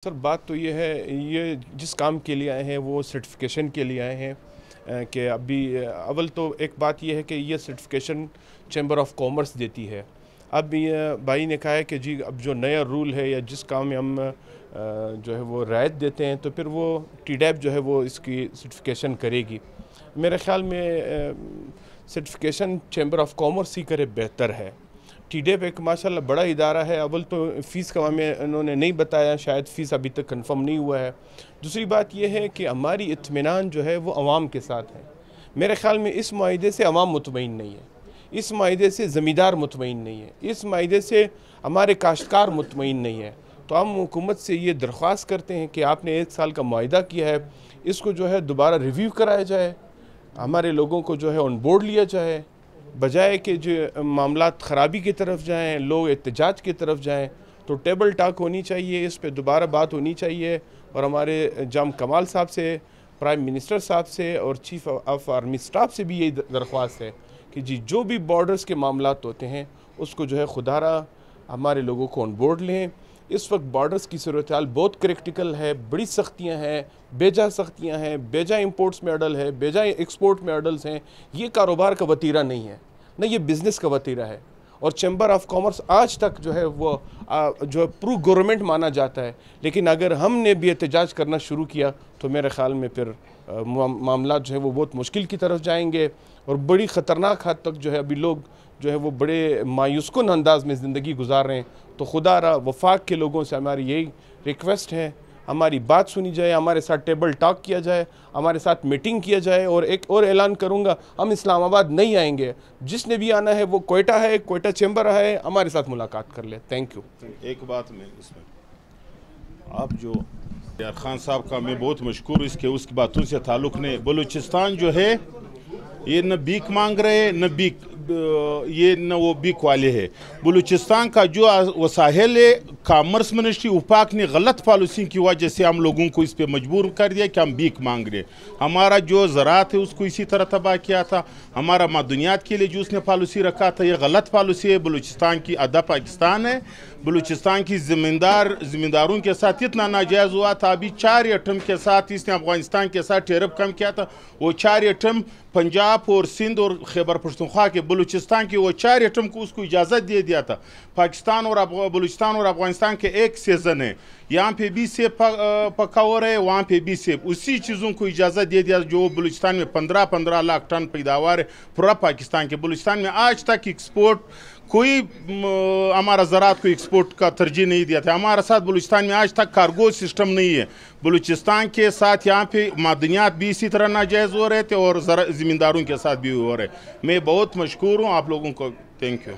سر بات تو یہ ہے، یہ جس کام کے لیے آئے ہیں وہ سرٹیفکیشن کے لیے آئے ہیں کہ ابھی اول تو ایک بات یہ ہے کہ یہ سرٹیفکیشن چیمبر آف کامرس دیتی ہے۔ اب یہ بھائی نے کہا ہے کہ جی اب جو نیا رول ہے یا جس کام میں ہم جو ہے وہ رعایت دیتے ہیں تو پھر وہ ٹی ڈیپ جو ہے وہ اس کی سرٹیفکیشن کرے گی۔ میرے خیال میں سرٹیفکیشن چیمبر آف کامرس ہی کرے بہتر ہے۔ ٹی ڈیپ ایک ماشاءاللہ بڑا ادارہ ہے، اول تو فیس کا ہمیں انہوں نے نہیں بتایا، شاید فیس ابھی تک کنفرم نہیں ہوا ہے۔ دوسری بات یہ ہے کہ ہماری اطمینان جو ہے وہ عوام کے ساتھ ہے۔ میرے خیال میں اس معاہدے سے عوام مطمئن نہیں ہے، اس معاہدے سے زمیندار مطمئن نہیں ہے، اس معاہدے سے ہمارے کاشتکار مطمئن نہیں ہے۔ تو ہم حکومت سے یہ درخواست کرتے ہیں کہ آپ نے 1 سال کا معاہدہ کیا ہے، اس کو جو ہے دوبارہ ریویو کرایا جائے، ہمارے لوگوں کو جو ہے آن بورڈ لیا جائے، بجائے کہ جو معاملات خرابی کی طرف جائیں، لوگ احتجاج کی طرف جائیں۔ تو ٹیبل ٹاک ہونی چاہیے، اس پہ دوبارہ بات ہونی چاہیے، اور ہمارے جام کمال صاحب سے، پرائم منسٹر صاحب سے اور چیف آف آرمی سٹاف سے بھی یہی درخواست ہے کہ جی جو بھی بارڈرز کے معاملات ہوتے ہیں اس کو جو ہے خدا را ہمارے لوگوں کو آن بورڈ لیں۔ اس وقت بارڈرز کی صورتحال بہت کریٹیکل ہے، بڑی سختیاں ہیں، بیجا سختیاں ہیں، بیجا امپورٹس میں اڈل ہے، بیجا ایکسپورٹ میں اڈلز ہیں۔ یہ کاروبار کا وتیرہ نہیں ہے، نہ یہ بزنس کا وتیرہ ہے، اور چیمبر آف کامرس آج تک جو ہے وہ جو پرو گورنمنٹ مانا جاتا ہے، لیکن اگر ہم نے بھی احتجاج کرنا شروع کیا تو میرے خیال میں پھر معاملات جو ہے وہ بہت مشکل کی طرف جائیں گے، اور بڑی خطرناک حد تک جو ہے ابھی لوگ جو ہے وہ بڑے مایوس کن انداز میں زندگی گزار رہے ہیں۔ تو خدا را وفاق کے لوگوں سے ہماری یہی ریکویسٹ ہے، ہماری بات سنی جائے، ہمارے ساتھ ٹیبل ٹاک کیا جائے، ہمارے ساتھ میٹنگ کیا جائے۔ اور ایک اور اعلان کروں گا، ہم اسلام آباد نہیں آئیں گے، جس نے بھی آنا ہے وہ کوئٹہ ہے، کوئٹہ چیمبر ہے، ہمارے ساتھ ملاقات کر لے۔ Thank you. ایک بات میں اس میں آپ جو یار خان صاحب کا میں بہت مشکور اس کی باتوں سے تعلق نہیں۔ بلوچستان جو ہے یہ نہ بیک مانگ رہے، نہ وہ بیک والے ہے۔ بلوچستان کا جو وسائل ہے، کامرس منسٹری وفاق نے غلط پالیسی کی وجہ سے ہم لوگوں کو اس پہ مجبور کر دیا کہ ہم بیک مانگ رہے۔ ہمارا جو زراعت ہے اس کو اسی طرح تباہ کیا تھا، ہمارا معدنیات کے لیے جو اس نے پالیسی رکھا تھا، یہ غلط پالیسی ہے۔ بلوچستان کی آدھا پاکستان ہے، بلوچستان کی زمینداروں کے ساتھ اتنا ناجائز ہوا تھا۔ ابھی 4 ایٹم کے ساتھ اس نے افغانستان کے ساتھ ٹیرف کم کیا تھا، وہ 4 ایٹم پنجاب اور سندھ اور خیبر پختونخوا کے، بلوچستان کی وہ 4 ایٹم کو اس کو اجازت دے دیا تھا۔ پاکستان اور بلوچستان اور افغانستان کے ایک سیزن ہے، یہاں پہ بھی سیب پکا ہو رہے، وہاں پہ بھی سیب، اسی چیزوں کو اجازت دے دیا جو بلوچستان میں 15 لاکھ ٹن پیداوار ہے پورا پاکستان کے۔ بلوچستان میں آج تک ایکسپورٹ کوئی ہمارا زراعت کو ایکسپورٹ کا ترجیح نہیں دیا تھا۔ ہمارا ساتھ بلوچستان میں آج تک کارگو سسٹم نہیں ہے۔ بلوچستان کے ساتھ یہاں پہ معدنیات بھی اسی طرح ناجائز ہو رہے تھے اور زمینداروں کے ساتھ بھی ہو رہے۔ میں بہت مشکور ہوں آپ لوگوں کو۔ Thank you.